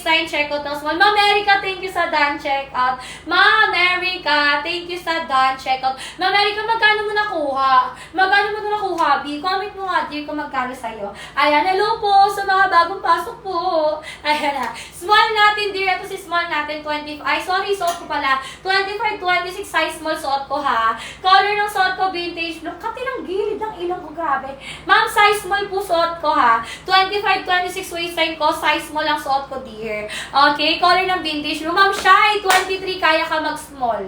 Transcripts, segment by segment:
waistline, check out ng small. Ma'am Erica, thank you sa done check out. Ma'am Erica, thank you sa done check out. Ma'am Erica, magkano mo nakuha? Magkano mo nakuha, B? Comment mo nga, dear, kung magkano sa'yo. Ayan, hello po sa mga bagong pasok po. Ayan na. Small natin, dear. Ito si small natin, 25. Ay, sorry, suot ko pala. 25, 26 size small suot ko, ha. Color ng suot ko, vintage blue. Kati ng gilid ng ilong ko, grabe. Ma'am, size small po suot ko, ha. 25, 26 waistline ko, size small ang suot ko, dear. Okay, color ng vintage blue. Ma'am Shai, 23, kaya ka mag-small.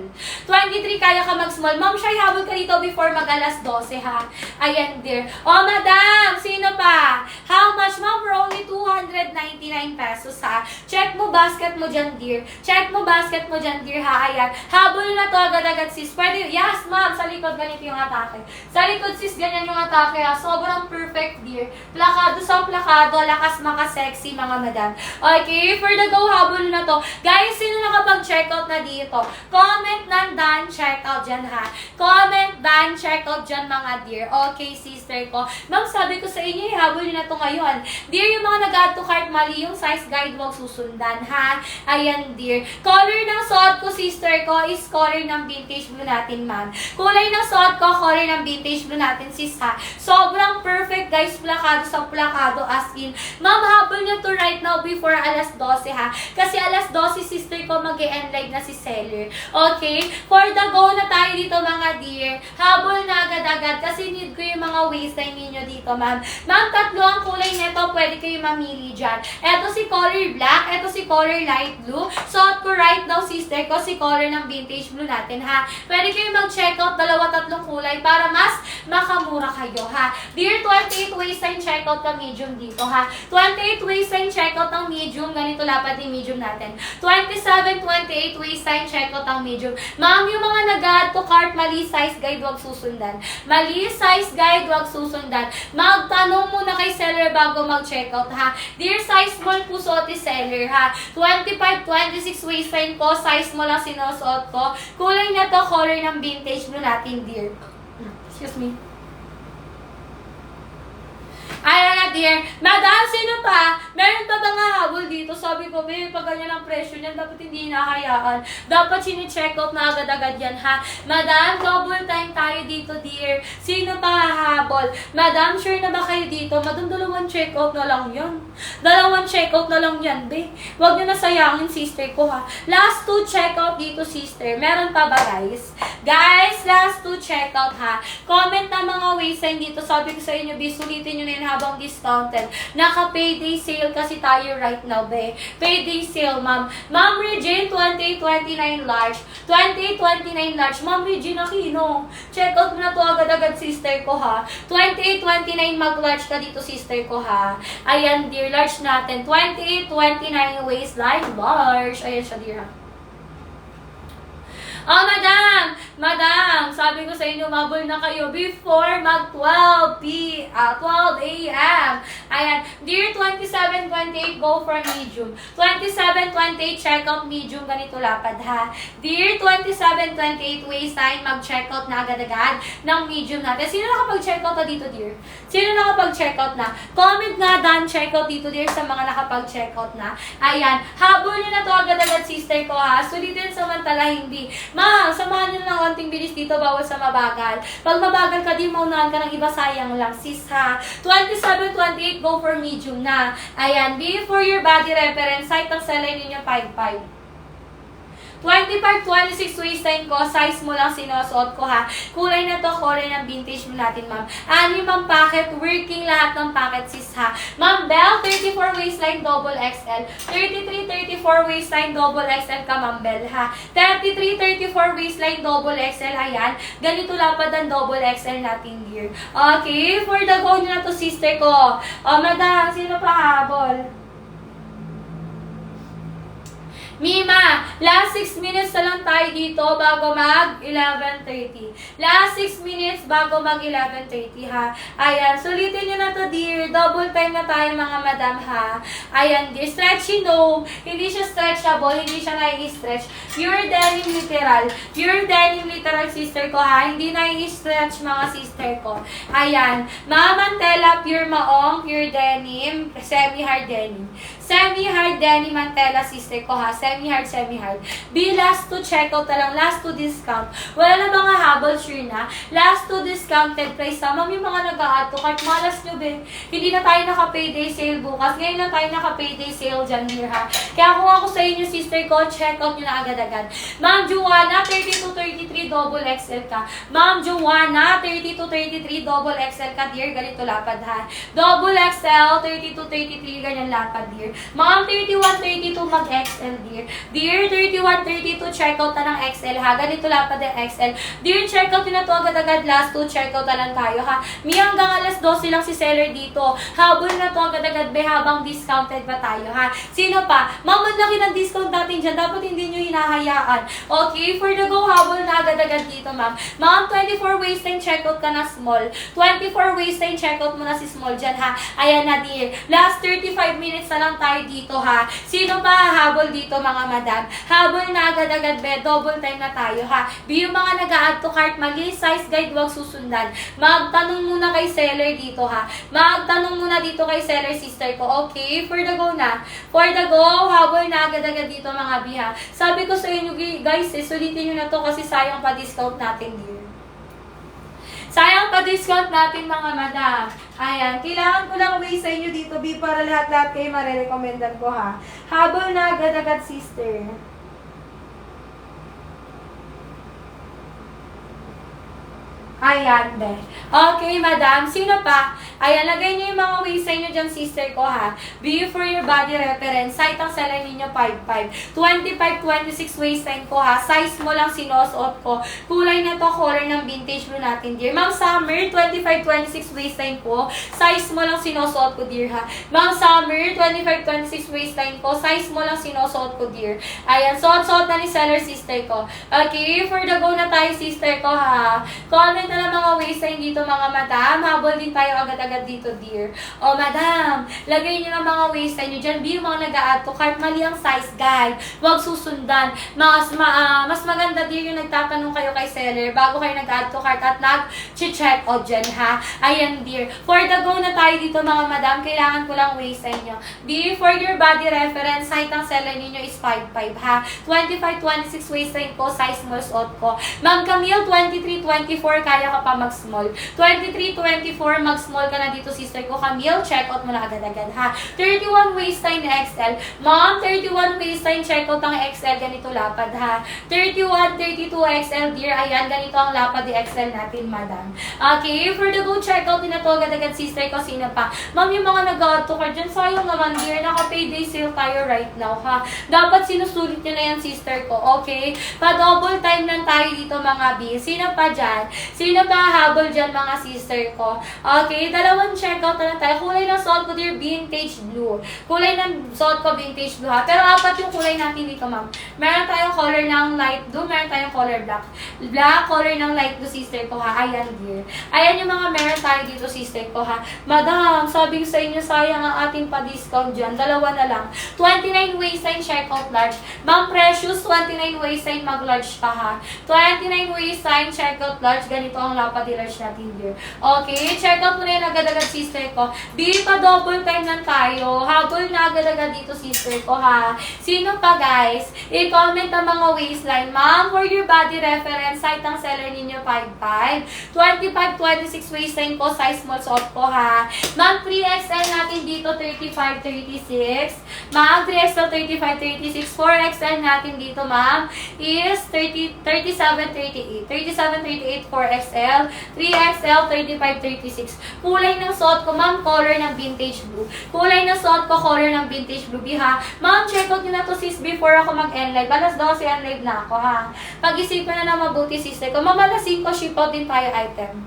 23, kaya ka mag-small. Ma'am Shai, habol ka dito before mag-alas 12, ha. Ayan, dear. Oh, madam, sino pa? How much, ma'am? For only 299 pesos, ha. Check mo basket mo dyan, dear. Check mo basket mo dyan, dear, ha. Ayan. Habol na to, agad-agad, sis. Pwede, yes, ma'am. Sa likod, ganito yung atake. Sa likod, sis, ganyan yung atake, ha. Sobrang perfect, dear. Plakado sa plakado, lakas maka-sexy, mga madam. Okay, for the go, habol na to. Guys, sino nakapag-checkout na dito? Comment ng done checkout dyan, ha. Comment done checkout dyan, mga dear. Okay, sister ko. Ma'am, sabi ko sa inyo, habol na to ngayon. Dear, yung mga nag-add to cart, mali yung size guide, huwag susundan, ha. Ayan, dear. Color ng suot ko, sister ko, is color ng vintage blue natin, ma'am. Kulay ng suot ko, color ng vintage blue natin, sis, ha. Sobrang perfect, guys, plakado sa plakado, as in. Ma'am, habol nyo to right now before alas 12, ha. Kasi alas 12, sister ko, mag-e-end live na si seller. Okay? For the go na tayo dito, mga dear. Habol na agad-agad kasi need ko yung mga waistline ninyo dito, ma'am. Ma'am, tatlo ang kulay nito, pwede kayo mamili dyan. Ito si color black, ito si color light blue. Suot ko right now, sister ko, si color ng vintage blue natin, ha. Pwede kayo mag-check out dalawa-tatlong kulay para mas makamura kayo, ha. Dear, 28 waistline checkout ng medium dito, ha. 28 waistline checkout ng medium, ganito lapad yung medium natin. 27, 28 waistline checkout ng medium. Ma'am, yung mga nag-add to cart, mali size guide, wag susundan. Mali size guide, wag susundan. Magtanong muna kay seller bago mag-checkout, ha. Dear, size small po suot ni seller, ha. 25, 26 waistline ko, size small lang sinusuot ko. Kulay na to, color ng vintage blue natin, dear. Excuse me. Ayan na, dear. Madam, sino pa? Meron pa ba nga habol dito? Sabi ko, babe, pag ganyan ang presyo niyan, dapat hindi nakayaan. Dapat sini-check out na agad-agad yan, ha? Madam, double time tayo dito, dear. Sino pa habol? Madam, sure na ba kayo dito? Madam, dalawang check out na lang yan. Dalawang check out na lang yan, babe. Huwag nyo nasayangin, sister ko, ha? Last 2 check out dito, sister. Meron pa ba, guys? Guys, last 2 check out, ha? Comment na mga waistline dito. Sabi ko sa inyo, bisulitin nyo na yun habang discounted. Naka-payday sale kasi tayo right now, be. Payday sale, ma'am. Ma'am Regine, 28-29 large. 28-29 large. Ma'am Regine Aquino. Check out mo na to agad-agad, sister ko, ha. 28-29 mag-large ka dito, sister ko, ha. Ayan, dear, large natin. 28-29 waistline, large. Ayan siya, dear, ha. Oh, madam! Madam, sabi ko sa inyo, mabol na kayo before mag-12 a.m. Ayan. Dear, 27-28, go for medium. 27-28, check out medium. Ganito lapad, ha. Dear, 27-28, waistline, mag-check out na agad-agad ng medium natin. Sino nakapag-check out na dito, dear? Sino nakapag-check out na? Comment nga, done check out dito, dear, sa mga nakapag-check out na. Ayan. Habol nyo na to agad-agad, sister ko, ha. Sulitin samantalahin, B. Ma'am, samahan nyo na ng konting bilis dito, bawal sa mabagal. Pag mabagal ka, di maunahan ka ng iba, sayang lang, sis, ha. 27-28, go for medium na. Ayan, B, for your body reference, site ang selling ninyo 5'5". 25-26 waistline ko, size mo lang sinusuot ko, ha. Kulay na to, color ng vintage mo natin, ma'am. 6 ang packet, working lahat ng packet, sis, ha. Ma'am Bell, 34 waistline, double XL. 33-34 waistline, double XL ka, ma'am Bell, ha. 33-34 waistline, double XL, ayan. Ganito lapad ang double XL natin, dear. Okay, for the go nyo na to, sister ko. Oh, madam, sino pa habol? Mima, last 6 minutes na lang tayo dito bago mag 11:30. Last 6 minutes bago mag 11:30, ha. Ayan, sulitin nyo na to, dear. Double time na tayo, mga madam, ha. Ayan, dear. Stretchy, no. Hindi siya stretchable, hindi siya nai-stretch. Pure denim literal. Pure denim literal, sister ko, ha. Hindi nai-stretch, mga sister ko. Ayan. Mamantela, pure maong, pure denim, semi-hard denim. Semi-hard semi-hard Denny Mantella, sister ko ha. Semi-hard, semi-hard. B, last to checkout na lang. Last to discount. Wala na mga habol, sure na. Last to discounted price na. Ma'am, yung mga nag-a-add to cart, malas nyo, be. Hindi na tayo naka-payday sale bukas. Ngayon na tayo naka-payday sale dyan, dear ha. Kaya kung ako sa inyo, sister ko, checkout nyo na agad-agad. Ma'am Joanna, 32-33, double XL ka. Ma'am Joanna, 32-33, double XL ka, dear. Ganito lapad ha. Double XL, 32-33, ganyan lapad, dear. Ma'am, 31-32, mag-XL, dear. Dear, 31-32, checkout na ng XL ha. Ganito lapad ng XL. Dear, checkout na to agad-agad. Last 2, checkout na lang tayo ha. Mi, hanggang alas 12 lang si seller dito. Habol na to agad-agad, be, habang discounted pa tayo ha. Sino pa? Ma'am, ang laki ng discount natin dyan. Dapat hindi nyo hinahayaan. Okay, for the go, habol na agad-agad dito, ma'am. Ma'am, 24 waistline, checkout ka na small. 24 waistline, checkout mo na si small dyan ha. Ayan na, dear. Last 35 minutes na lang tayo dito ha. Sino pa habol dito, mga madam? Habol na agad-agad, be. Double time na tayo ha. Be, yung mga nag-a-add to cart, mali size guide, wag susundan. Magtanong muna kay seller dito ha. Magtanong muna dito kay seller, sister ko. Okay, for the go na. For the go, habol na agad-agad dito, mga biha. Sabi ko sa inyo, guys, sulitin nyo na to kasi sayang pa discount natin, dear. Sayang pa discount natin, mga madam. Ayan, kailangan ko lang way sa inyo dito, B, para lahat-lahat kayo marirecomendan ko ha. Habol na agad-agad, sister. Ayan, be. Okay, madam. Sino pa? Ayan, lagay niyo yung mga waistline niyo dyan, sister ko, ha. Be for your body reference. Size ang seller ninyo, 5'5". 25-26 waistline ko, ha. Size mo lang sinusuot ko. Kulay na to, color ng vintage blue natin, dear. Ma'am Summer, 25-26 waistline ko. Size mo lang sinusuot ko, dear, ha. Ma'am Summer, 25-26 waistline ko. Size mo lang sinusuot ko, dear. Ayan, suot-suot na ni seller, sister ko. Okay, for the go na tayo, sister ko, ha. Comment na lang mga waistline dito, mga madam. Habol din tayo agad-agad dito, dear. O, madam, lagay nyo ng mga waistline nyo dyan. Be, yung mga nag-a-add to cart, mali ang size guide. Huwag susundan. Mas maganda, dear, yung nagtatanong kayo kay seller bago kayo nag-add to cart at nag-check out dyan, ha. Ayan, dear. For the go na tayo dito, mga madam. Kailangan ko lang waistline nyo. Dear, for your body reference, height ang seller ninyo is 5'5", ha. 25-26 waistline ko, size small suot ko. Ma'am Camille, 23-24, kaya ka pa mag-small. 23-24, mag-small ka na dito, sister ko. Camille, check out mo na agad-agad, ha. 31 waistline XL. Ma'am, 31 waistline, check out ang XL. Ganito lapad, ha. 31-32 XL, dear. Ayan, ganito ang lapad ni XL natin, madam. Okay, for the go, check out din na to agad-agad, sister ko. Sino pa? Ma'am, yung mga nag-add to cart dyan, sayang naman, dear. Naka-payday sale tayo right now, ha. Dapat sinusulit nyo na yan, sister ko. Okay? Pa-double time lang tayo dito, mga B. Sino pa dyan? Sino pa habol dyan, mga sister ko? Okay, dalawang checkout na lang tayo. Kulay ng suot ko, dear, vintage blue. Kulay ng suot ko, vintage blue, ha. Pero apat yung kulay natin dito, ma'am. Meron tayong color ng light blue, meron tayong color black. Black, color ng light blue, sister ko, ha. Ayan, dear. Ayan yung mga meron tayo dito, sister ko, ha. Madam, sabi ko sa inyo, sayang ang ating pa-discount dyan. Dalawa na lang. 29 waistline, checkout large. Ma'am Precious, 29 waistline, mag-large pa, ha. 29 waistline, checkout large. Ganito ang lapad large natin, dear. Okay, checkout mo na yun agad-agad, sister ko. Di pa double time lang tayo. Habol na agad-agad dito, sister ko, ha. Sino pa, guys? I-comment ang mga waistline. Ma'am, for your body reference, height ang seller ninyo, 5'5". 25-26 waistline ko, size small suot ko, ha. Ma'am, 3XL natin dito, 35-36. Ma'am, 3XL, 35-36. 4XL natin dito, ma'am, is 37-38. 37-38, 4XL. 3XL, 35-36. Kulay ng suot ko, ma'am, color ng vintage blue. Kulay ng suot ko, color ng vintage blue, ha. Ma'am, check out nyo na to, sis, before ako mag-end-live. Alas 12 end-live na ako, ha. Pag-isipan na mabuti, sister ko. Mamalasin ko, ship out din tayo item.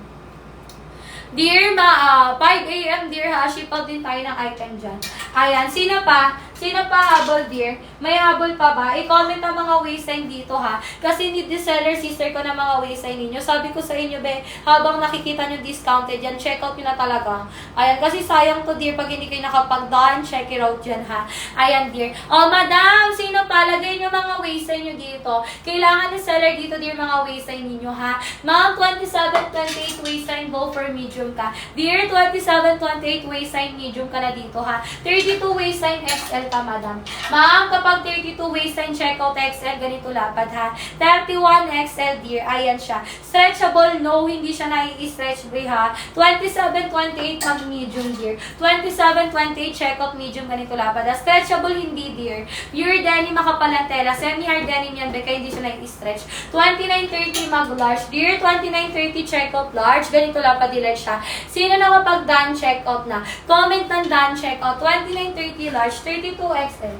Dear, 5 AM, dear, ha. Ship out din tayo ng item dyan. Ayan, sino pa? Sino pa habol, dear? May habol pa ba? I-comment ang mga waistline dito, ha? Kasi need the seller, sister ko, na mga waistline ninyo. Sabi ko sa inyo, be, habang nakikita nyo discounted yan, check out nyo na talaga. Ayan, kasi sayang to, dear, pag hindi kayo nakapag-done, check it out dyan, ha? Ayan, dear. Oh, madam, sino pa palagay nyo mga waistline nyo dito. Kailangan ng seller dito, dear, mga waistline ninyo, ha? Ma'am, 27, 28 waistline, go for medium ka. Dear, 27, 28 waistline, medium ka na dito, ha? 32 waistline, XL ka, madam. Ma'am, kapag 32 waistline, check out XL, ganito lapad, ha? 31 XL, dear, ayan siya. Stretchable, no, hindi siya nai-stretch, ha? 27, 28, pag medium, dear. 27, 28, check out medium, ganito lapad, ha? Stretchable, hindi, dear. Pure denim, makapal na tela. Semi-hard denim yan, kaya hindi siya nai-stretch. 29-30, mag-large. Dear, 29-30, check out large. Ganito lapad, dealer siya. Sino na kapag done, check out na? Comment ng done, check out. 29-30, large. 32 XL.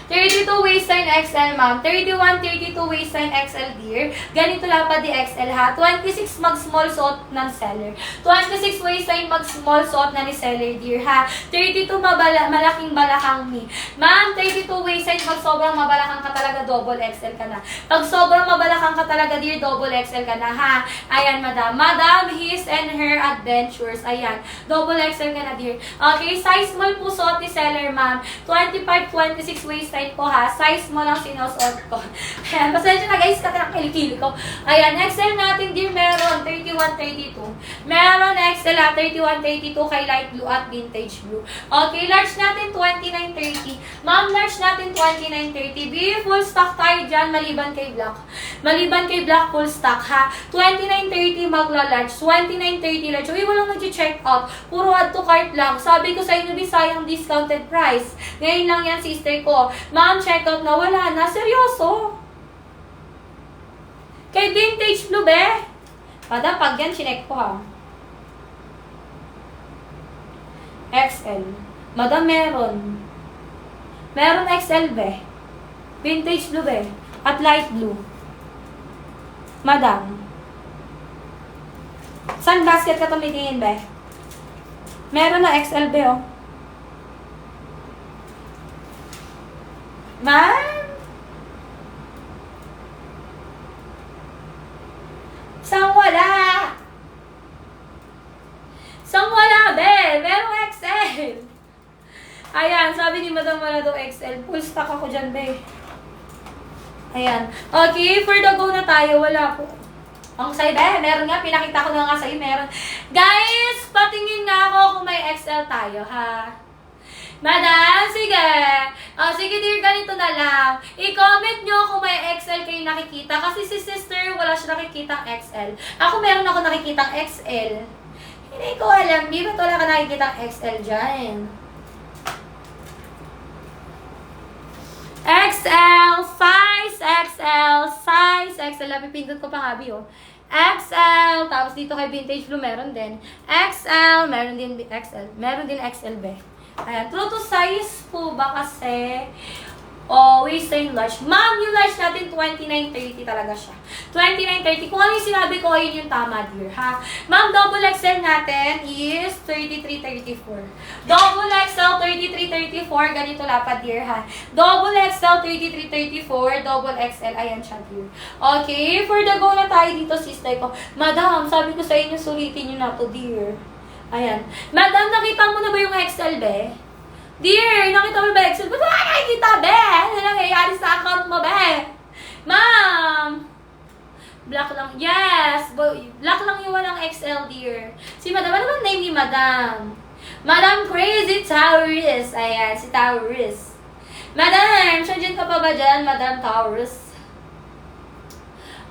32 waistline XL, ma'am. 31, 32 waistline XL, dear. Ganito lapad di XL, ha. 26 mag-small suot ng seller. 26 waistline mag-small suot na ni seller, dear, ha. 32 malaking balakang ni. Ma'am, 32 waistline pag sobrang mabalakang ka talaga, double XL ka na. Pag sobrang mabalakang ka talaga, dear, double XL ka na, ha. Ayan, madam. Madam, his and her adventures. Ayan. Double XL ka na, dear. Okay, size small po suot ni seller, ma'am. 25, 26 waistline ko, ha. Size mo lang sinusuot ko. Ayan, pasensya na guys, kasi ang kilikili ko. Ayan, XL natin, dear, meron 31, 32. Meron XL, ha, 31, 32 kay light blue at vintage blue. Okay, large natin 29, 30. Ma'am, large natin 29, 30. Be full stock tayo dyan, maliban kay black. Maliban kay black, full stock, ha. 29, 30 magla-large. 29, 30 large. Uy, walang nag-check out. Puro add to cart lang. Sabi ko sa inyo, sayang discounted price. Ngayon lang yan, sister ko. Ma'am, check out na, wala na. Seryoso? Kay vintage blue, be? Madam, pag yan, chinek ko, ha. XL. Madam, meron. Meron XL, be. Vintage blue, be. At light blue. Madam. Saan basket ka tumitingin, be? Meron na XL, be, oh. Ma'am? Saan wala? Saan wala, be? Merong XL. Ayan, sabi ni Madam wala daw XL. Full stock ako dyan, be. Ayan. Okay, for the go na tayo. Wala po. Ang sa'yo, be, meron nga. Pinakita ko na nga sa'yo, meron. Guys, patingin nga ako kung may XL tayo, ha? Madam, sige. Sige dear, ganito na lang. I-comment nyo kung may XL kayo nakikita. Kasi si sister, wala siya nakikitang XL. Ako meron ako nakikitang XL. Hindi ko alam. Di ba't wala ka nakikitang XL dyan? XL, size XL, size XL. Napipindot ko pa nga, oh. XL, tapos dito kay vintage blue, meron din. XL, meron din XL. Meron din XL, be. Ayan, true to size po ba kasi? Waistline large. Ma'am, yung large natin, 29-30 talaga siya. 29-30. Kung ano yung sinabi ko, yun yung tama, dear, ha? Ma'am, double XL natin is 33-34. Double XL, 33-34. Ganito lapad, dear, ha? Double XL, 33-34. Double XL, ayan siya, dear. Okay, for the go na tayo dito, sister ko. Madam, sabi ko sa inyo, sulitin nyo na to, dear. Ayan. Madam, nakita mo na ba yung XL, be? Dear, nakita mo ba XL? Ba't wala nakikita, be? Ano nangyayari sa account mo, be? Ma'am! Black lang. Yes! Black lang yung walang XL, dear. Si Madam, ano ba name ni Madam? Madam Crazy Taurus. Ayan, si Taurus. Madam, nandiyan ka pa ba dyan, Madam Taurus?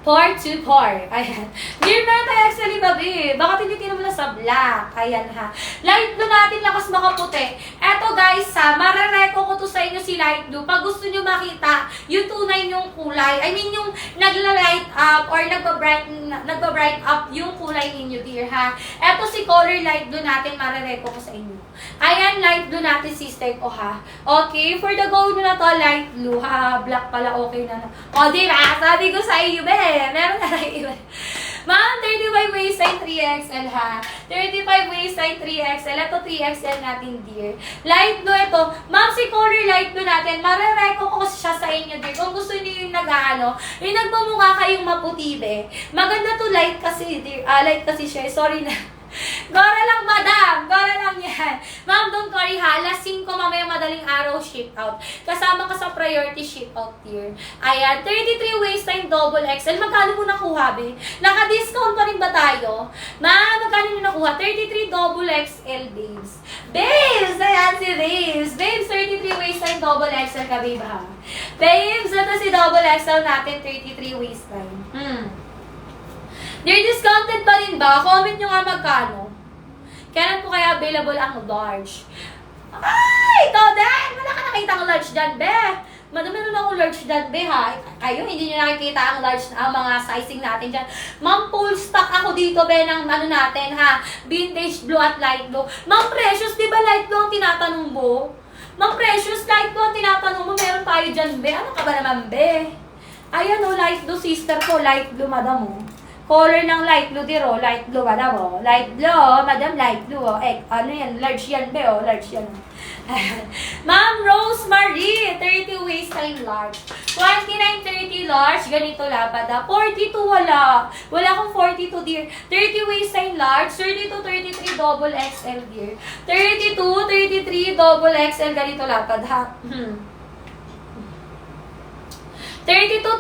Part to part. Ayan. Dear, meron tayo actually, babi. Baka tinitin mo lang sa black. Ayan, ha. Light blue natin, lakas makaputi. Eto, guys, ha. Marareko ko to sa inyo si light blue. Pag gusto nyo makita yung tunay yung kulay. I mean, yung nagla-light up or nagba-bright up yung kulay ninyo, dear, ha. Eto si color light blue natin, marareko ko sa inyo. Ayan, light blue natin, sister ko, ha. Okay, for the go na to, light blue, ha. Black pala, okay na. O, diba? Sabi ko sa iyo, be. Meron na tayo iba. Ma'am, 35 waistline 3XL, ha. 35 waistline 3XL. Ito 3XL natin, dear. Light blue ito. Ma'am, si color light blue natin, marareko ko siya sa inyo, dear. Kung gusto niyo yung nag-ano, yung nagmamukha kayong maputi, be. Maganda to light kasi, dear. Light kasi siya. Sorry na. Gora lang, madam. Gora lang yan. Ma'am, don't worry ha. Last 5 mamaya madaling araw ship out. Kasama ka sa priority ship out tier. Ayan, 33 waistline double XL. Magkano mo nakuha, be? Naka-discount pa rin ba tayo? Ma'am, magkano mo nakuha? 33 double XL, babes. Babes! Ayan si babes. Babes, 33 waistline double XL ka, babe ha? Babes, ito si double XL natin, 33 waistline. They're discounted pa rin ba? Comment nyo nga magkano. Kailan po kaya available ang large? Ay! Ito din! Wala ka nakita ang large dyan, be. Madami rin akong large dyan, be, ha? Kayo, hindi nyo nakikita ang large, ang mga sizing natin dyan. Ma'am, full stock ako dito, be, ng ano natin, ha? Vintage blue at light blue. Ma'am, Precious, di ba light blue ang tinatanong mo? Ma'am, Precious, light blue ang tinatanong mo. Meron tayo dyan, be. Ano ka ba naman, be? Ayan, oh, light blue, sister ko. Light blue, madam, oh. Color ng light blue, diro. Light blue, madam, oh. Light blue, oh. Madam, light blue, oh. Ano yan? Large yan, be, oh. Large yan, oh. Ma'am Rosemary, 30 waistline large. 29-30 large, ganito lapad, ah. 42, wala. Wala akong 42, dear. 30 waistline large, 32-33 double XL, dear. 32-33 double XL, ganito lapad, ha. 32 to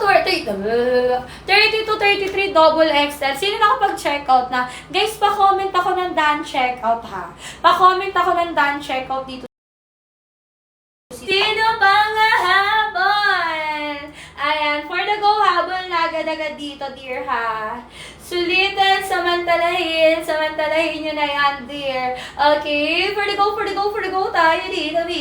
33 double XL. Sino nakapag-checkout na? Guys, pa-comment ako ng done checkout, ha? Pa-comment ako ng done checkout dito. Sino ba nga habol? Ayan, for the go habol na agad-agad dito, dear, ha? Sulitan, samantalahin nyo na yan, dear. Okay, for the go tayo dito, B.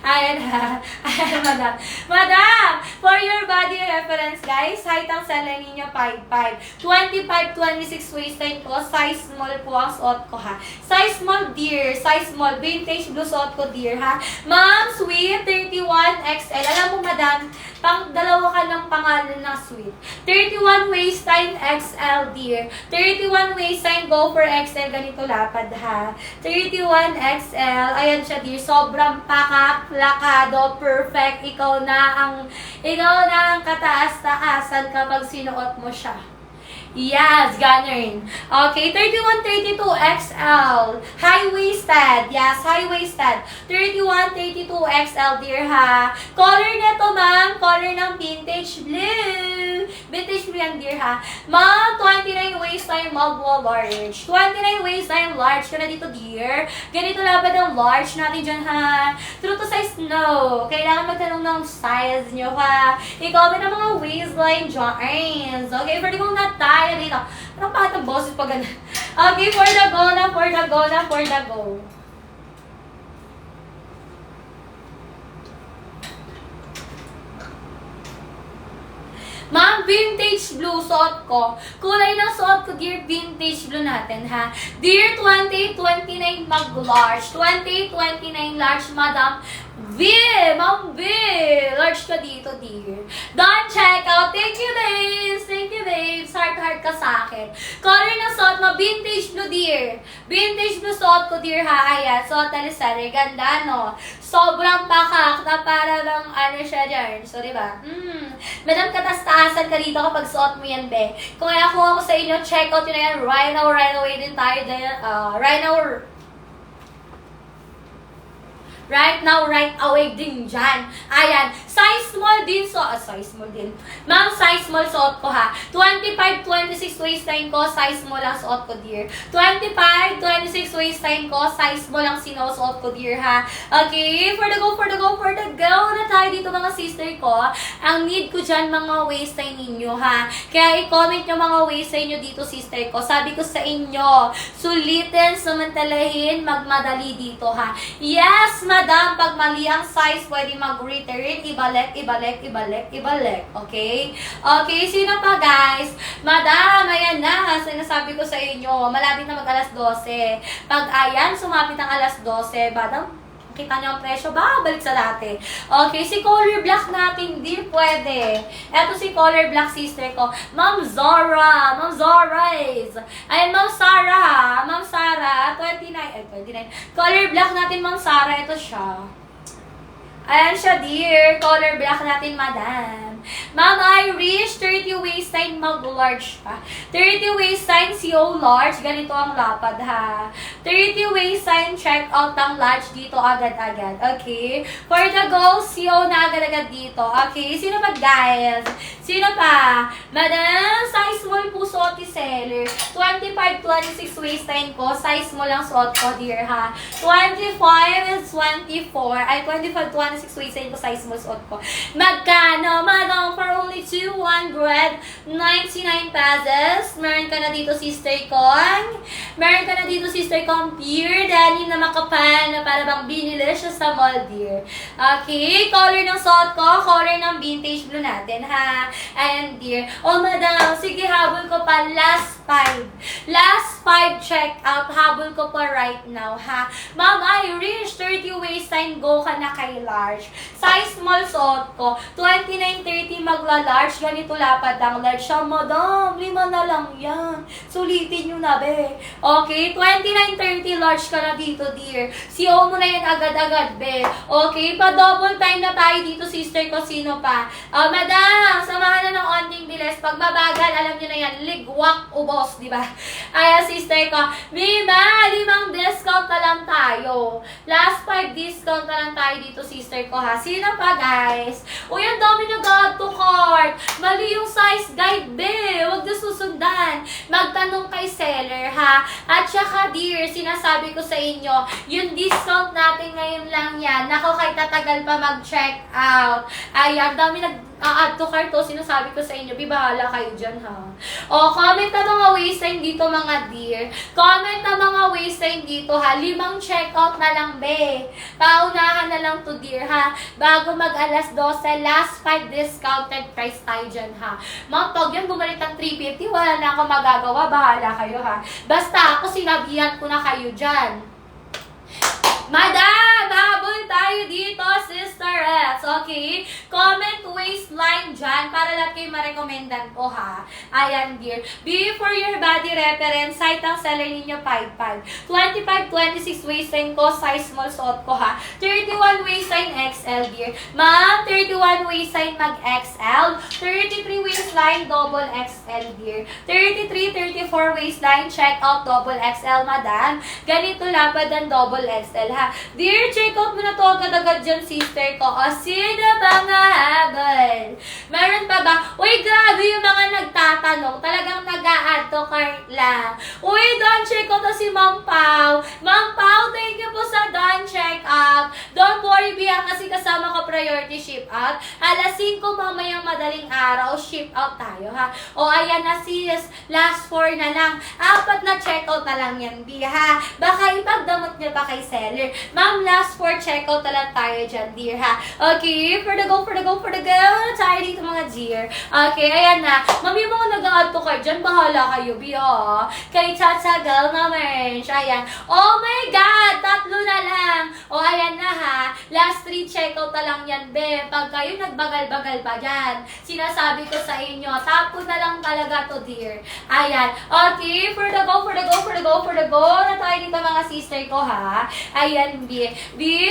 Ayan, ha. Ayan, madam. Madam, for your body reference, guys, height ang sala ninyo, 5'5". 25-26 waistline ko, size small po ang suot ko, ha. Size small, dear. Size small. Vintage blue suot ko, dear, ha. Ma'am, sweet, 31XL. Alam mo, madam, dalawa ka ng pangalan na sweet. 31 waistline XL, dear. 31 waistline, go for XL. Ganito lapad, ha. 31 XL. Ayan siya, dear. Sobrang pakak, plakado, perfect. Ikaw na ang kataas-taasan kapag sinuot mo siya. Yes, ganun. Okay, 31-32 XL. High-waisted. Yes, high-waisted. 31-32 XL, dear, ha. Color na to, ma'am. Color ng vintage blue. Vintage blue yan, dear, ha. Ma'am, 29 waistline, magwa large. 29 waistline, large ka na dito, dear. Ganito labad ang large natin dyan, ha. True to size, no. Kailangan magtanong ng size nyo, ha. I-comment ang mga waistline drawings. Okay, pwede kong natay dito. Anong pangat ang boses pag ganun? Okay, for the go. Ma'am, vintage blue suot ko. Kulay ng suot ko, dear, vintage blue natin, ha. Dear, 28-29 mag-large. 28-29 large, madam. Ma'am V, large ka dito, dear. Done checkout. Thank you, babes. Heart ka sa akin. Color ng suot mo, vintage blue, dear. Vintage blue suot ko, dear, ha. Ayan, suot na lisari. Ganda, no? Sobrang pakak na para lang, siya dyan. So, diba? Madam, katas-taasan ka dito kapag suot mo yan, be. Kung ako sa inyo, checkout yun na yan. Right away din tayo. Right away din dyan. Ayan. Size small din. Ma'am, size small suot ko, ha. 25-26 waistline ko, size small ang suot ko, dear. 25-26 waistline ko, size small ang sinusuot ko, dear, ha. Okay, for the go na tayo dito, mga sister ko. Ang need ko dyan, mga waistline ninyo, ha. Kaya i-comment nyo mga waistline nyo dito, sister ko. Sabi ko sa inyo, sulitin, samantalahin, magmadali dito, ha. Yes, madam, pag mali ang size, pwede mag-return, ibalik. Okay? Okay, sino pa, guys? Madam, ayan na. Sinasabi ko sa inyo, malapit na mag-alas 12. Pag ayan, sumapit ang alas 12, madam, kita nyo ang presyo, balik sa dati. Okay, si color black natin, di pwede. Eto si color black, sister ko. Ma'am Zora. Ayan, Ma'am Sarah. 29. Color black natin, Ma'am Sarah. Ito siya. Ayan siya, dear. Color black natin, madam. Ma'am Irish, 30 waistline mag-large pa. 30 waistline CO large, ganito ang lapad ha. 30 waistline check out ang large dito agad-agad. Okay? For the girls, CO na agad-agad dito. Okay? Sino pa guys? Sino pa? Madam, size small po suot ni seller. 25, 26 waistline ko. Size mo lang suot ko, dear ha. 25 and 24. Ay, 25, 26 waistline ko. Size mo suot ko. Magkano? Madam, for only 299 pesos. Meron ka na dito, sister Kong. Meron ka na dito, sister Kong, pure denim na makapal na para bang binili siya sa mall, dear. Okay, color ng suot ko, color ng vintage blue natin, ha. Ayan, dear. Oh, madam, sige, habol ko pa. Last 5. Last 5 check out. Habol ko pa right now, ha. Ma'am Irish, 30 waistline, go ka na kay large. Size small suot ko. 29-30 magla-large. Ganito lapad ang large siya. Madam, 5 na lang yan. Sulitin nyo na, be. Okay, 29-30 large ka na dito, dear. CO mo na yan agad-agad, be. Okay, pa-double time na tayo dito, sister ko. Sino pa? Madam, samahan na ng onting bilis. Pag mabagal, alam nyo na yan, ligwak ubos, di ba? Ay, sister ko, Mima, 5 discount na lang tayo. Last 5 discount na lang tayo dito, sister ko, ha? Sino pa, guys? Uy, ang dami nag-add to cart. Mali yung size guide, be. Huwag na susundan. Magtanong kay seller, ha? At saka, dear, sinasabi ko sa inyo, yung discount natin ngayon lang yan. Nako, kahit tatagal pa mag-check out. Ayan, dami nag-add to cart to. Sinasabi ko sa inyo, bibahala kayo dyan, ha? O, comment na mga waistline dito, mga dear. Comment na mga waistline dito, ha? 5 check out na lang, be. Paunahan na lang to, dear, ha? Bago mag-alas 12, last 5 discounted price tayo dyan, ha? Mga pag yan, bumalik ang 350, wala na ako magagawa. Bahala kayo, ha? Basta ako, sinabihan ko na kayo dyan. Madam, habol tayo dito, Sister S. Okay? Comment waistline dyan para lang kayo marekomendan ko, ha? Ayan, dear. Before your body reference, site ang seller ninyo 5'5". 25, 26 waistline ko, size small suot ko, ha? 31 waistline XL, dear. Ma'am, 31 waistline mag-XL. 33 waistline double XL, dear. 33, 34 waistline check out double XL, madam. Ganito lapad ang double XL, ha? Dear, check out mo na to agad-agad dyan, sister ko. O, sino ba nga habol? Meron pa ba? Uy, grabe yung mga nagtatanong. Talagang nag-a-add to cart lang. Uy, Don, check out na si Ma'am Pao. Ma'am Pao, thank you po sa Don check out. Don't worry, Bia, kasi kasama ko priority ship out. Alas 5 mamayang madaling araw, ship out tayo, ha? O, ayan na, sis. Last 4 na lang. 4 na check out na lang yan, Bia, ha? Baka ipagdamot niya pa kay seller. Ma'am, last 4 checkout na lang tayo dyan, dear, ha? Okay, for the go. Tayo dito, mga dear. Okay, ayan na. Ma'am, yung mga nag-add to card dyan, bahala kayo, Bia, ha? Kay Tatsagal na merch. Ayan. Oh my God! 3 na lang. O, ayan na, ha? Last 3 checkout na lang yan, be. Pag kayo nagbagal-bagal pa dyan, sinasabi ko sa inyo, tapo na lang talaga to, dear. Ayan. Okay, for the go. Na tayo dito, mga sister ko, ha? Ayan, B.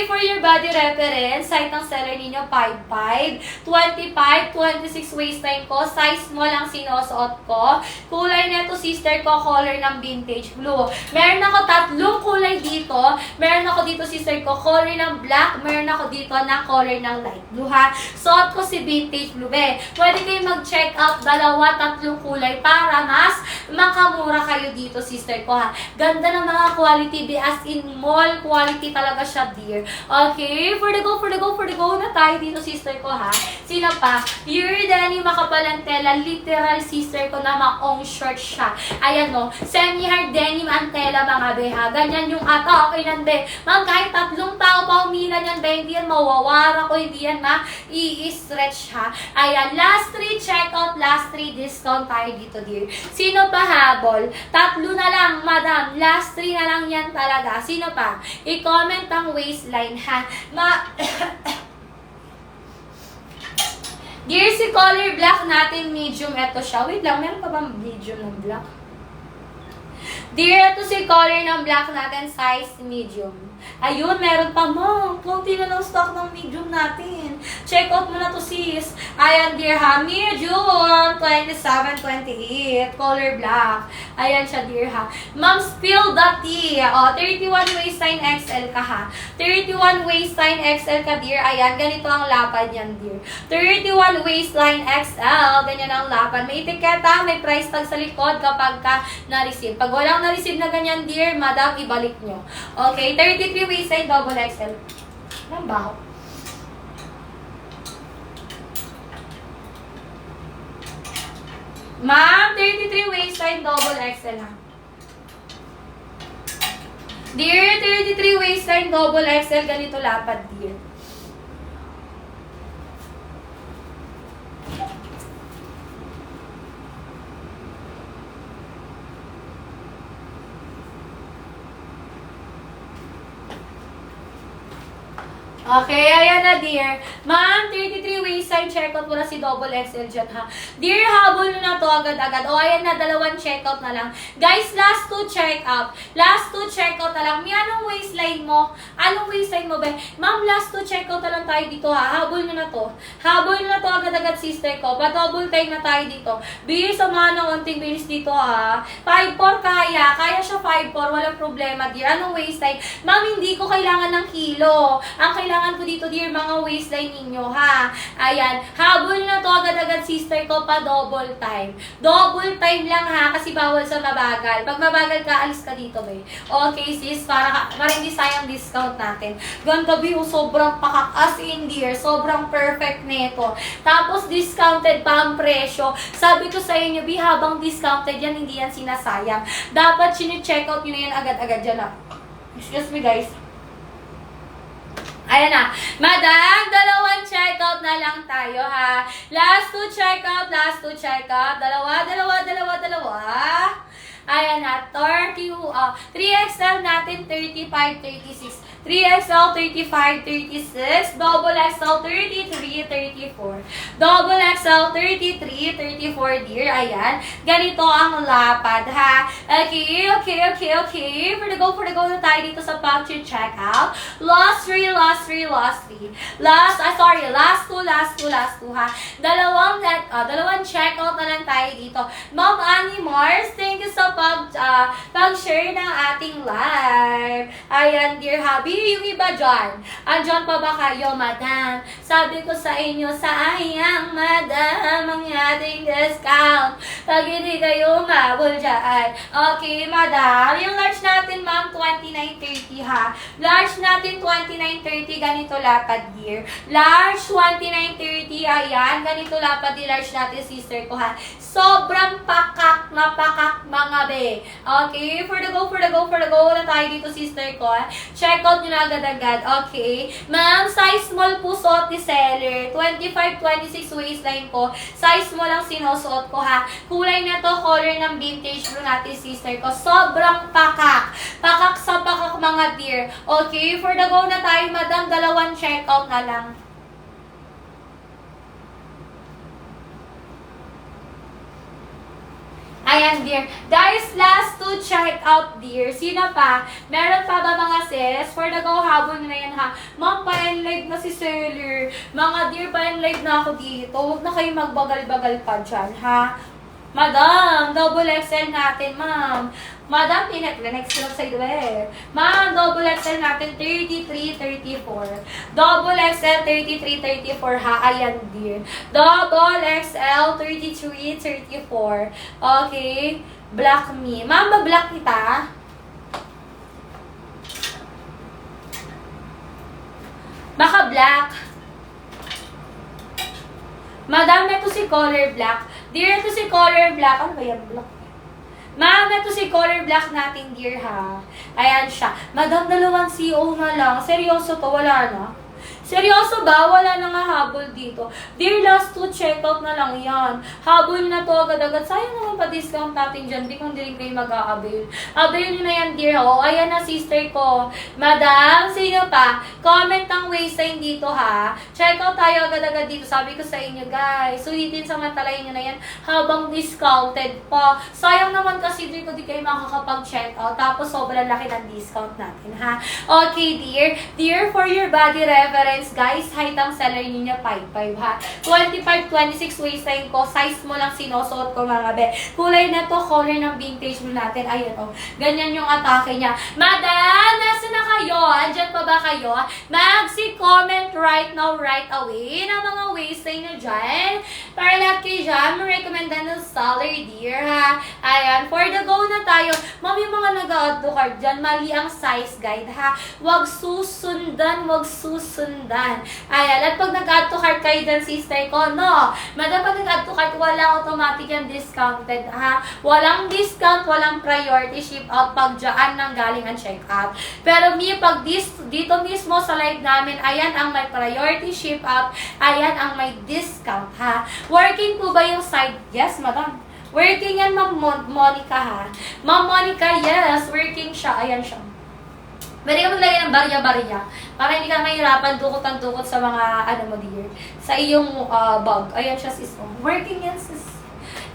For your body reference, site ang seller ninyo 5'5", 25, 26 waistline ko, size small ang sinusuot ko. Kulay neto, sister ko, color ng vintage blue. Meron ako 3 kulay dito. Meron ako dito, sister ko, color ng black. Meron ako dito na color ng light blue, ha? Suot ko si vintage blue, be. Pwede kayo mag-check out 2-3 kulay para mas makamura kayo dito, sister ko, ha? Ganda ng mga quality, be, as in mall quality talaga siya, dear. Okay, for the go na tayo dito, sister ko, ha? Sino pa? Pure denim, makapalang tela, literal, sister ko, na maong short siya. Ayan, no? Semi-hard denim ang tela, mga be, ha? Ganyan yung ata, okay nan, be. Ma'am, kahit 3 tao pa humila niyan, be, hindi yan mawawara ko, hindi yan i-stretch, ha? Ayan, last 3 checkout, last 3 discount tayo dito, dear. Sino pa habol? 3 na lang, madam. Last 3 na lang yan talaga. Sino pa? I-comment ang waistline, ha? Dear, si color black natin, medium. Ito siya. Wait lang, meron pa ba medium ng black? Dear, ito si color ng black natin, size medium. Ayun, meron pa mo. Kunti na lang stock ng medium natin. Check out mo na to, sis. Ayan, dear ha. Medium 27-28. Color black. Ayan siya, dear ha. Ma'am, spill the tea. O, 31 waistline XL ka ha. 31 waistline XL ka, dear. Ayan, ganito ang lapad yan, dear. 31 waistline XL. Ganyan ang lapad. May etiketa, may price tag sa likod kapag ka na-receive. Pag walang na-receive na ganyan, dear, madam, ibalik nyo. Okay, 33 waistline double XL. Ano ba? Ma'am, 33 waistline double XL ha. Dear, 33 waistline double XL, ganito lapad, dear. Okay, ayan na, dear. Ma'am, 33 waistline, check out mo na si double XL dyan, ha. Dear, habol na to agad-agad. O, ayan na, dalawang check out na lang. Guys, last 2 check out. Last 2 check out na lang. May anong waistline mo? Anong waistline mo, be? Ma'am, last 2 check out na lang tayo dito, ha. Habol na to. Habol na to agad-agad, sister ko. Pa-double time na tayo dito. Bilis sa mga ng unting bilis dito, ha. 5'4 kaya. Kaya siya 5'4. Walang problema, dear. Anong waistline? Ma'am, hindi ko kailangan ng kilo. Ang kailangan ko dito, dear, mga waistline ninyo, ha. Ayan. Habol na to agad-agad, sister ko, pa double time. Double time lang, ha, kasi bawal sa mabagal. Pag mabagal ka, alis ka dito, be. Okay, sis, para hindi sayang discount natin. Ganto, be, sobrang pakak as in, dear. Sobrang perfect nito. Tapos, discounted pa ang presyo. Sabi ko sa inyo, be, habang discounted yan, hindi yan sinasayang. Dapat sini-check out nyo na yan agad-agad dyan, ha. Excuse me, guys. Ayan na. Madam, dalawang checkout na lang tayo, ha. Last 2 checkout, last 2 checkout. Dalawa. Ayan na. 3XL natin, 35, 36. 3XL, 35, 36. Double XL, 33, 34. Double XL, 33, 34, dear. Ayan. Ganito ang lapad, ha. Okay. For the go na tayo dito sa factory checkout. Last 2, ha. Dalawang checkout na lang tayo dito. Ma'am Annie Mars, thank you sa pag-share ng ating live. Ayan, dear hubby, yung iba dyan. Andyan pa ba kayo, madam? Sabi ko sa inyo, sayang, madam, ang ating discount. Pag hindi kayo umabol dyan. Okay, madam. Yung large natin, ma'am, 29.30, ha. Large natin, 29.30, ganito lapad, dear. Large, 29.30, ayan. Ganito lapad, large natin, sister ko, ha. Sobrang pakak na pakak, mga be. Okay, for the go na tayo dito, sister ko. Check out nyo na agad-agad. Okay. Ma'am, size small po suot ni seller. 25-26 waistline ko. Size small lang sinusuot ko, ha. Kulay na to, color ng vintage blue natin, sister ko. Sobrang pakak. Pakak sa pakak, mga dear. Okay, for the go na tayo, madam. Dalawang check out na lang. Ayan, dear. Guys, last 2 check out, dear. Sino pa? Meron pa ba mga sis? For the go, habol na yan, ha. Ma'am, pa-enlive na si seller. Mga dear, pa-enlive na ako dito. Huwag na kayo magbagal-bagal pa dyan, ha. Madam, double XL natin, ma'am. Madam, next lang sa'yo, eh. Ma'am, double XL natin, 33, 34. Double XL, 33, 34, ha? Ayan, dear. Double XL, 33, 34. Okay. Black me. Ma'am, ba-black kita? Baka black. Madam, ito si color black. Dear, ito si color black. Ano ba yan? Black. Ma'am, ito si color black natin, dear, ha. Ayan siya. Madam, dalawang CO na lang. Seryoso to, wala na. Seryoso ba? Wala na nga habol dito. Dear, last 2 checkout na lang yan. Habol na to agad-agad. Sayang naman pa-discount natin dyan. Di kung di rin kayo mag-a-avail. Avail nyo na yan, dear. O, ayan na, sister ko. Madam, sino pa? Comment ang waistline dito, ha? Checkout tayo agad-agad dito. Sabi ko sa inyo, guys. Sulitin, samantalayin nyo na yan habang discounted pa. Sayang naman kasi, dear, kung di kayo makakapag-checkout. Tapos, sobrang laki ng discount natin, ha? Okay, dear. Dear, for your body reference, guys, height ang seller niya 5'5", ha. 25-26 waistline ko. Size mo lang sinusuot ko, mga be. Kulay na to, color ng vintage mo natin. Ayun, oh. Ganyan yung atake niya. Madam, nasa na kayo? Andyan pa ba kayo? Mag-comment right now, right away ng mga waistline nyo dyan. Para lahat kayo dyan, ma-recommenda ng seller, dear, ha. Ayan, for the go na tayo. Ma'am, yung mga nag-add to cart dyan, mali ang size guide, ha. Huwag susundan, huwag susundan. Ayan, at pag nag-add to cart kayo dyan, sister ko, no. Madam, pag nag-add to cart, wala automatic yung discounted, ha. Walang discount, walang priority ship out pag dyan nang galing ang check out. Pero pag dito mismo sa live namin, ayan ang may priority ship out, ayan ang may discount, ha. Working po ba yung side? Yes, madam. Working yan, Ma'am Monica, ha. Ma'am Monica, yes, working siya. Ayan siya. Pwede ka maglagay ng barya-barya para hindi ka mahirapan dukot-dukot sa mga, ano mo, dear, sa iyong bag. Ayan siya, sis. Working yan, sis.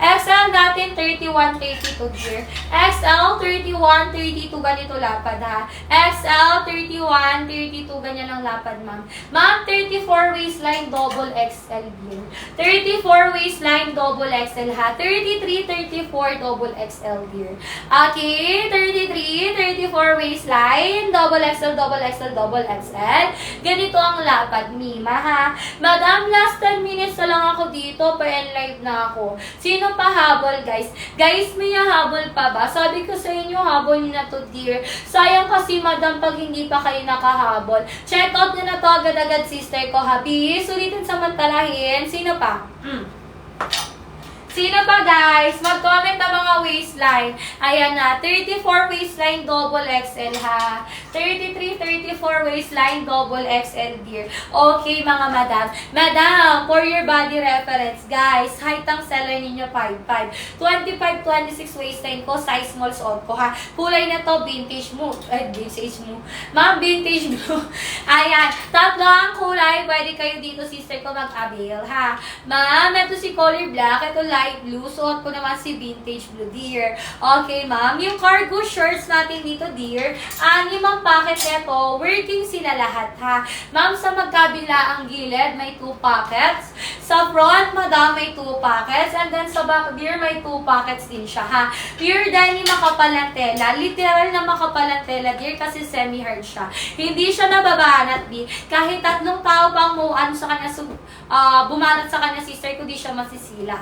XL natin, 31-32, dear. XL, 31-32, ganito lapad, ha. XL, 31-32, ganyan ang lapad, ma'am. Ma'am, 34 waistline, double XL, dear. 34 waistline, double XL, ha. 33-34, double XL, dear. Okay, 33-34 waistline, double XL, double XL, double XL. Ganito ang lapad, Mima, ha. Madam, last 10 minutes na lang ako dito, pa-end live na ako. Sino pa habol, guys? Guys, may habol pa ba? Sabi ko sa inyo, habol na to, dear. Sayang kasi, madam, pag hindi pa kayo nakahabol. Check out nyo na to agad-agad, sister ko, habi. Sulitin samantalahin. Sino pa? Sino pa, guys? Mag-comment ang mga waistline. Ayan na, 34 waistline, double XL, ha. 33-34 waistline, double XL, dear. Okay, mga madam. Madam, for your body reference, guys, height ang seller ninyo 5'5". 25-26 waistline ko, size small suot ko, ha. Kulay na to, vintage mo. Vintage mo. Ma'am, vintage mo. Ayan, tatlo ang kulay. Pwede kayo dito, sister ko, mag-avail, ha. Ma'am, ito si color black. Ito light blue. Suot ko naman si vintage blue, dear. Okay, ma'am. Yung cargo shorts natin dito, dear. 6 ang packet nito. Working sila lahat, ha. Ma'am, sa magkabila ang gilid, may 2 pockets. Sa front, madam, may 2 pockets. And then sa back, dear, may 2 pockets din siya, ha. Pure denim makapal ng tela. Literal na makapal ng tela, dear, kasi semi-hard siya. Hindi siya nababanat, B. Kahit 3 tao pang sa kanya, bumanat sa kanya, sister ko, di siya masisira,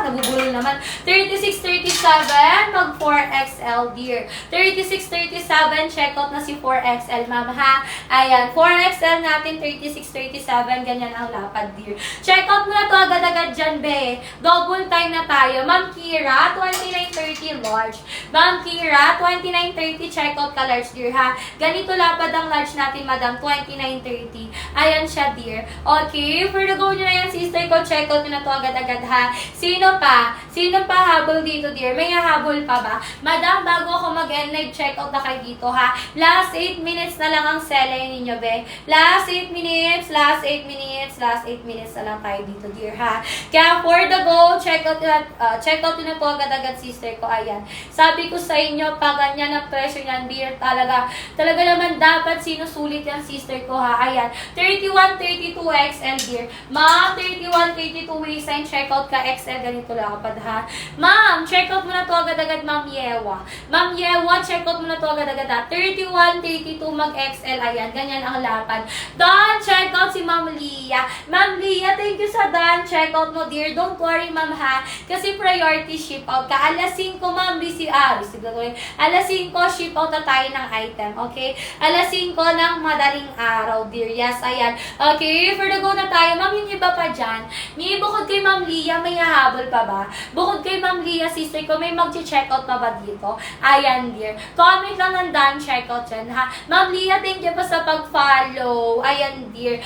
nabubulol naman. 36-37, mag 4XL, dear. 36-37, check out na si 4XL, ma'am, ha. Ayan, 4XL natin, 36-37, ganyan ang lapad, dear. Check out mo na to agad-agad dyan, be. Double time na tayo. Ma'am Kira, 29-30 large. Ma'am Kira, 29-30, check out ka large, dear, ha. Ganito lapad ang large natin, madam, 29-30. Ayan siya, dear. Okay, for the go nyo na yan, sister ko, check out nyo na to agad-agad, ha. Sino pa? Sino pa habol dito, dear? May habol pa ba? Madam, bago ako mag-end live, check out na kayo dito, ha. Last 8 minutes na lang ang selling ninyo, be. Last 8 minutes, last 8 minutes, last 8 minutes na lang tayo dito, dear, ha. Kaya for the go, check out nyo na to agad-agad, sister ko. Ayan. Sabi ko sa inyo, pag ganyan ang presyo niyan, dear, talaga naman dapat sinusulit yan, sister ko, ha. Ayan. 31-32 XL, dear. Ma'am, 31-32 waistline, check out ka XL, ganito lapad, ha. Ma'am, check out mo na to agad-agad, Ma'am Yewa. Ma'am Yewa, check out mo na to agad-agad, ha. 31-32 mag XL, ayan, ganyan ang lapad. Don, check out si Ma'am Lia. Ma'am Lia, thank you sa done checkout mo, dear. Don't worry, ma'am, ha? Kasi priority ship out ka. Alas 5, ma'am, receive na ko yun. Alas 5, ship out na tayo ng item, okay? Alas 5 ng madaling araw, dear. Yes, ayan. Okay, for the go na tayo. Ma'am, yung iba pa dyan. May bukod kay Ma'am Lia, may hahabol pa ba? Bukod kay Ma'am Lia, sister ko, may mag-checkout na ba dito? Ayan, dear. Comment lang ng done checkout dyan, ha? Ma'am Lia, thank you pa sa pag-follow. Ayan, dear.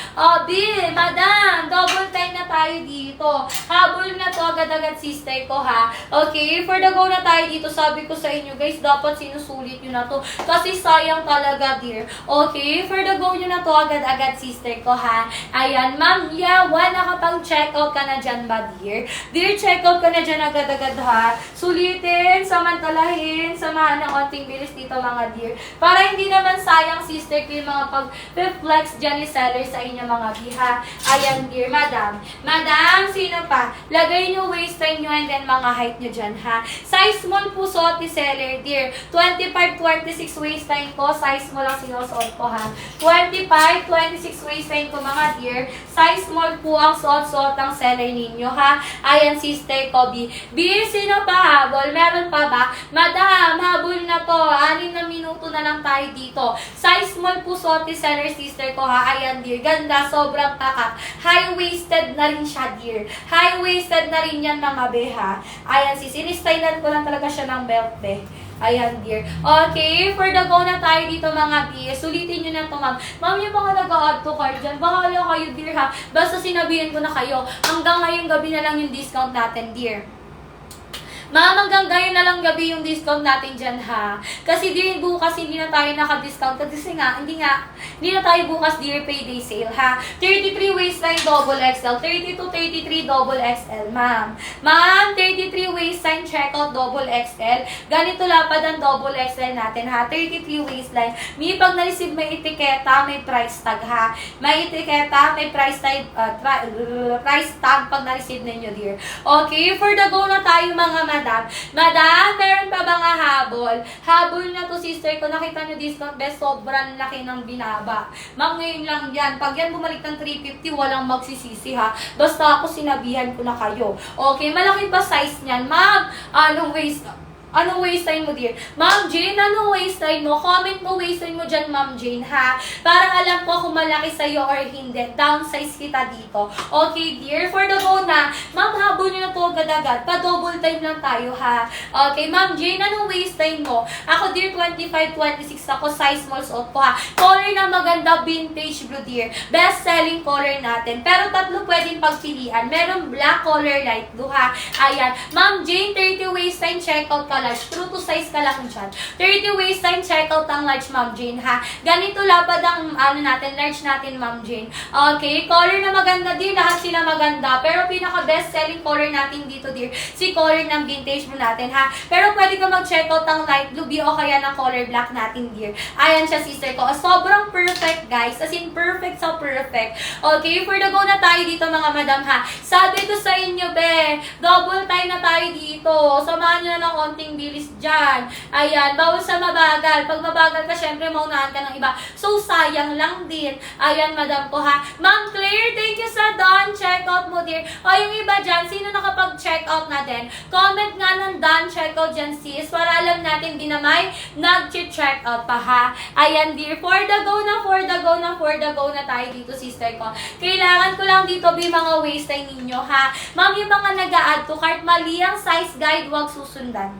Bill, madam, double time na tayo dito. Habol na to agad-agad, sister ko, ha? Okay, for the go na tayo dito. Sabi ko sa inyo, guys, dapat sinusulit nyo na to. Kasi sayang talaga, dear. Okay, for the go nyo na to agad-agad, sister ko, ha? Ayan, Ma'am Yawa, nakapag-checkout ka na dyan ba, dear? Dear, checkout ka na dyan agad-agad, ha? Sulitin, samantalahin, samahan ng onting bilis dito, mga dear. Para hindi naman sayang, sister ko, yung mga pag-flex dyan ni seller sa inyo, mga biha. Ayan, dear, madam. Madam, sino pa? Lagay nyo waistline nyo and then mga height nyo dyan, ha? Size small po suot ni seller, dear. 25-26 waistline ko. Size small lang sinusuot ko, ha? 25-26 waistline ko, mga dear. Size small po ang suot-suot ng seller ninyo, ha? Ayan, sister ko, B. B, sino pa habol? Meron pa ba? Madam, habol na to. 6 na minuto na lang tayo dito. Size small po suot ni seller, sister ko, ha? Ayan, dear. Ganda, sobrang takat. High-waisted na rin siya, dear. High-waisted na rin yan, mga beha. Ayan, sis. Inistylan ko lang talaga siya ng belt, be. Ayan, dear. Okay, for the go na tayo dito, mga dear. Sulitin nyo na ito, ma'am. Ma'am, yung mga nag-add to card dyan, bahala kayo, dear, ha? Basta sinabihin ko na kayo, hanggang ngayong gabi na lang yung discount natin, dear. Ma'am, hanggang gayon na lang gabi yung discount natin dyan, ha? Kasi dear, bukas hindi na tayo naka-discount. Kasi nga, hindi na tayo bukas, dear, payday sale, ha? 33 waistline double XL, 32-33 double XL, ma'am. Ma'am, 33 waistline checkout double XL. Ganito lapad ang double XL natin, ha? 33 waistline. May pag na-receive, may etiketa, may price tag, ha? May etiketa, may price tag, price tag pag na-receive ninyo, dear. Okay, for the go na tayo, mga madam, meron pa ba nga habol? Habol na to, sister ko. Nakita nyo discount, best, sobrang laki ng binaba. Ma'am, ngayon lang yan. Pag yan bumalik ng 350, walang magsisisi, ha? Basta ako sinabihan ko na kayo. Okay, malaki pa size niyan. Ma'am, anong waistline mo, dear? Ma'am Jane, anong waistline mo? Comment mo waistline mo dyan, Ma'am Jane, ha? Para alam ko kung malaki sa'yo or hindi. Downsize kita dito. Okay, dear? For the go na, ma'am, habol nyo na to agad-agad. Pa-double time lang tayo, ha? Okay, Ma'am Jane, anong waistline mo? Ako, dear, 25-26 ako. Size small suot ko, ha? Color na maganda, vintage blue, dear. Best-selling color natin. Pero tatlo pwedeng pagpilian. Meron black color, light blue, ha? Ayan. Ma'am Jane, 30 waistline, checkout ka large. True to size ka lang dyan. 30 waistline, checkout ang large, Ma'am Jane, ha? Ganito lapad ang natin, large natin, Ma'am Jane. Okay, color na maganda, dear. Lahat sila maganda. Pero pinaka-best selling color natin dito, dear, si color ng vintage blue natin, ha? Pero pwede ka mag-checkout ang light blue o kaya ng color black natin, dear. Ayan siya, sister ko. Sobrang perfect, guys. As in, perfect sa perfect. Okay, for the go na tayo dito, mga madam, ha? Sabi ko sa inyo, be, double time na tayo dito. Samahan nyo na ng konting bilis dyan. Ayan, bawal sa mabagal. Pag mabagal ka, syempre, maunahan ka ng iba. So, sayang lang din. Ayan, madam ko, ha? Ma'am Claire, thank you sa done checkout mo, dear. O, yung iba dyan, sino nakapag-checkout na din? Comment nga ng done checkout dyan, sis, para alam natin din na may nag-checkout pa, ha? Ayan, dear. For the go na tayo dito, sister ko. Kailangan ko lang dito, mga waistline ninyo, ha? Ma'am, yung mga nag-a-add to cart, mali ang size guide, huwag susundan.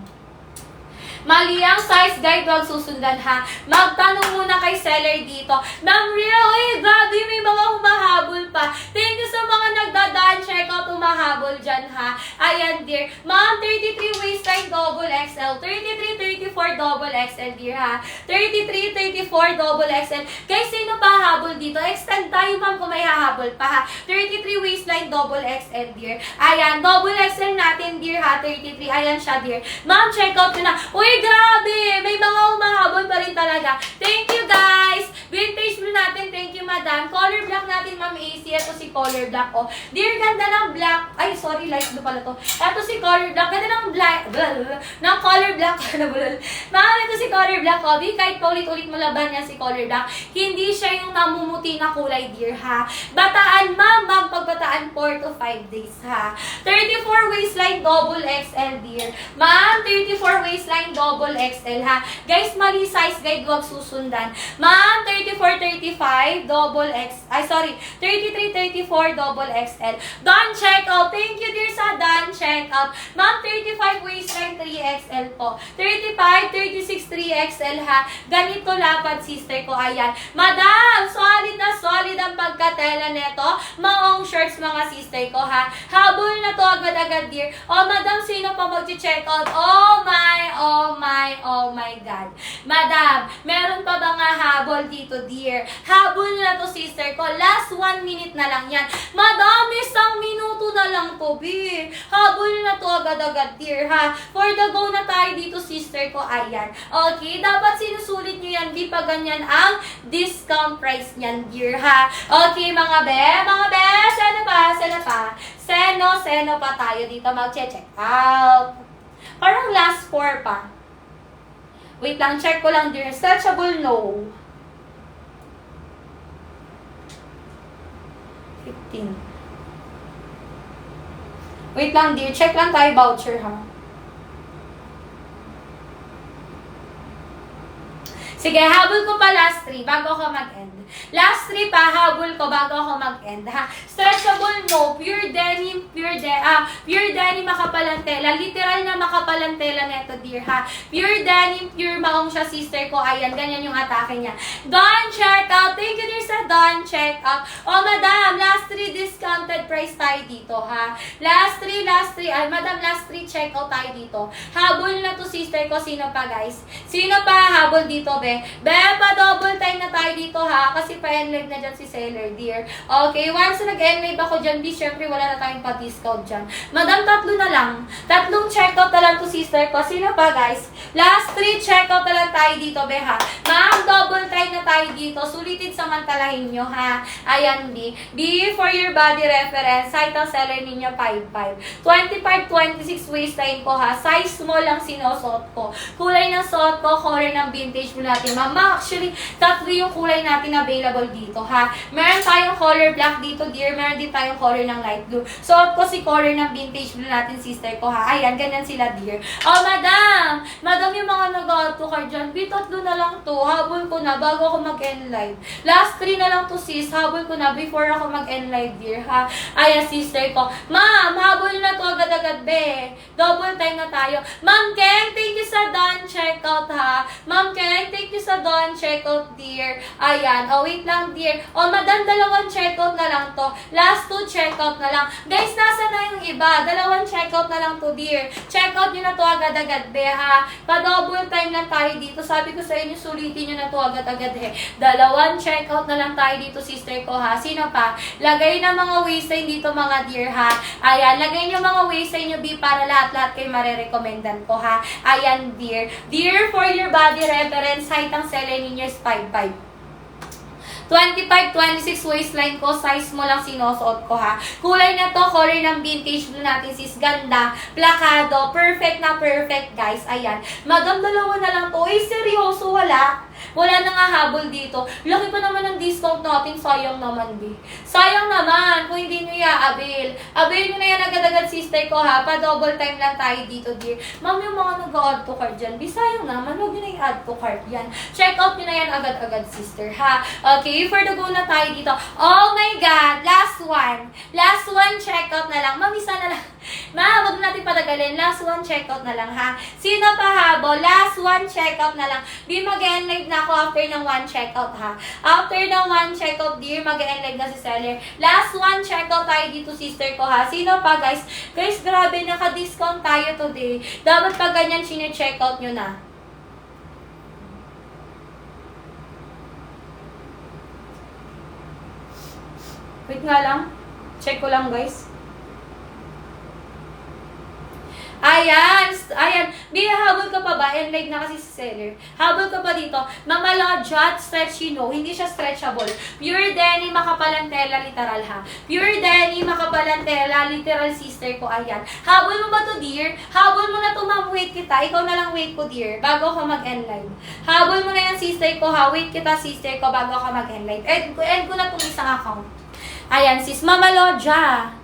Mali ang size guide, huwag susundan, ha? Magtanong muna kay seller dito. Ma'am Ria, uy, grabe, may mga humahabol pa. Thank you sa mga nagdadaan, check out, humahabol dyan, ha? Ayan, dear. Ma'am, 33 waistline double XL, 33-34 double XL, dear, ha? 33-34 double XL. Guys, sino pa habol dito? Extend tayo, ma'am, kung may hahabol pa, ha? 33 waistline double XL, dear. Ayan, double XL natin, dear, ha? 33. Ayan siya, dear. Ma'am, check out na. Uy, grabe! May mga humahabol pa rin talaga. Thank you, guys! Vintage blue natin. Thank you, madam. Color black natin, ma'am AC. Ito si color black, oh. Dear, ganda ng black. Ay, sorry, light blue pala to. Ito si color black. Ganda ng black. Ng color black. Ma'am, ito si color black, Kobe. Kahit paulit-ulit mo laban niya si color black, hindi siya yung namumuti na kulay, dear, ha. Bataan, ma'am. Pagbataan 4 to 5 days, ha. 34 waistline, double XL, dear. Ma'am, 34 waistline, double XL, ha. Guys, mali size guide, wag susundan. Ma'am, 34-35, double X. Ay, sorry. 33-34, double XL. Done, check out. Thank you, dear, sa done, check out. Ma'am, 35 waistline, 3XL po. 35, 36, 3XL, ha. Ganito lapad, sister ko. Ayan. Madam, solid na solid ang pagkatela neto. Maong shirts, mga sister ko, ha. Habol na to agad-agad, dear. Oh, madam, sino pa mag-check out? Oh my, oh my, oh my God. Madam, meron pa ba nga habol dito, dear? Habol na to, sister ko. Last 1 minute na lang yan. Madam, 1 minuto na lang to, B. Habol na to agad-agad, dear, ha. For the go na tayo dito, sister ko. Ayan. Okay, dapat sinusulit nyo yan. Di pa ganyan ang discount price niyan, dear, ha. Okay, mga be. Mga be, seno pa. Seno pa tayo dito mag-check out. Parang last 4 pa. Wait lang, check ko lang, dear. Stretchable, no. 15. Wait lang, dear. Check lang tayo voucher, ha. Sige, habol ko pa last 3 bago ako mag-end. Last 3 pa, habol ko bago ako mag-end, ha. Stretchable, no. Pure denim, pure denim makapalantela. Literal na makapalantela neto, dear, ha. Pure denim, pure maong siya, sister ko. Ayan, ganyan yung atake niya. Done, check out. Thank you, dear, sa done, check out. Oh, madam, last 3 discounted price tayo dito, ha. Last 3. Ay, madam, last 3 check out tayo dito. Habol na to, sister ko. Sino pa, guys? Sino pa habol dito, be? Pa double time na tayo dito, ha. Kasi pa-enlive na dyan si seller, dear. Okay, once nag-enlive ako dyan, di, syempre wala na tayong pa-discount dyan. Madam, 3 na lang. 3 checkout na lang to, sister ko. Sino pa, guys? Last 3 checkout na lang tayo dito, be, ha. Ma'am, double time na tayo dito. Sulitin samantalahin nyo, ha. Ayan, di. Di, for your body reference, site ang seller ninyo, 5'5". 25-26 waistline ko, ha. Size small lang sinusuot ko. Kulay ng suot ko, color ng vintage mo natin. Mama, actually, 3 yung kulay natin available dito, ha. Meron tayong color black dito, dear. Meron din tayong color ng light blue. Suot ko si color ng vintage blue natin, sister ko, ha. Ayan, ganyan sila, dear. Oh, madam! Madam, yung mga nag-auto card dyan, B3 na lang to. Habol ko na bago ako mag-end live. Last 3 na lang to, sis. Habol ko na before ako mag-end live, dear, ha. Ayan, sister ko. Ma'am, habol na to agad-agad, be. Double time na tayo. Ma'am Keng, thank you sa done checkout, ha. Ma'am Keng, thank you sa done checkout, dear. Ayan. Oh, wait lang, dear. Oh, madam, 2 checkout na lang to. Last 2 checkout na lang. Guys, nasa na yung iba? 2 checkout na lang to, dear. Checkout nyo na to agad-agad, be, ha. Pa-double time lang tayo dito. Sabi ko sa inyo, sulitin nyo na to agad-agad, he. 2 checkout na lang tayo dito, sister ko, ha. Sino pa? Lagay na mga waistline dito, mga dear, ha. Ayan, lagay nyo mga waistline nyo, be, para lahat-lahat kayo marerekomendan ko, ha. Ayan, dear. Dear, for your body reference, height ang seller ninyo is 5'5". 25-26 waistline ko, size mo lang sinusuot ko, ha. Kulay na to, color ng vintage blue natin, sis. Ganda, plakado, perfect na perfect, guys. Ayan. Madam, 2 na lang to. Eh, seryoso, wala. Wala na nga habol dito. Laki pa naman ng discount natin. Sayang naman, be. Sayang naman kung hindi nyo i-avail. Avail nyo na yan agad-agad, sister ko, ha. Pa-double time lang tayo dito, dear. Ma'am, yung mga nag-add to cart dyan, be, sayang naman. Huwag nyo na i-add to cart yan. Check out nyo na yan agad-agad, sister, ha. Okay, for the go na tayo dito. Oh my God! Last 1. Last 1 check out na lang. Ma'am, isa na lang. Ma, wag natin patagalin. Last 1 check out na lang, ha. Sino pa habol? Last 1 check out na lang. Be, mag-end live na ako after ng 1 check out, ha. After ng 1 check out, dear, mag-end live na si seller. Last 1 check out tayo dito, sister ko, ha. Sino pa, guys? Guys, grabe, naka-discount tayo today. Dapat pag ganyan, sine-check out nyo na. Wait nga lang. Check ko lang, guys. Ayan. Ayan. Di, habol ka pa ba? ba? Enlive na kasi si seller. Habol ko pa dito. Mama Lodja at Stretchino. Hindi siya stretchable. Pure Denny, makapalang tela, literal ha. Pure Denny, makapalang tela, literal sister ko. Ayan. Habol mo ba to, dear? Habol mo na to, ma'am. Wait kita. Ikaw na lang wait ko, dear. Bago ako mag-enlive. Habol mo na yan, sister ko ha. Wait kita, sister ko, bago ako mag-enlive. End ko na tong isang account. Ayan, sis. Mama Lodja.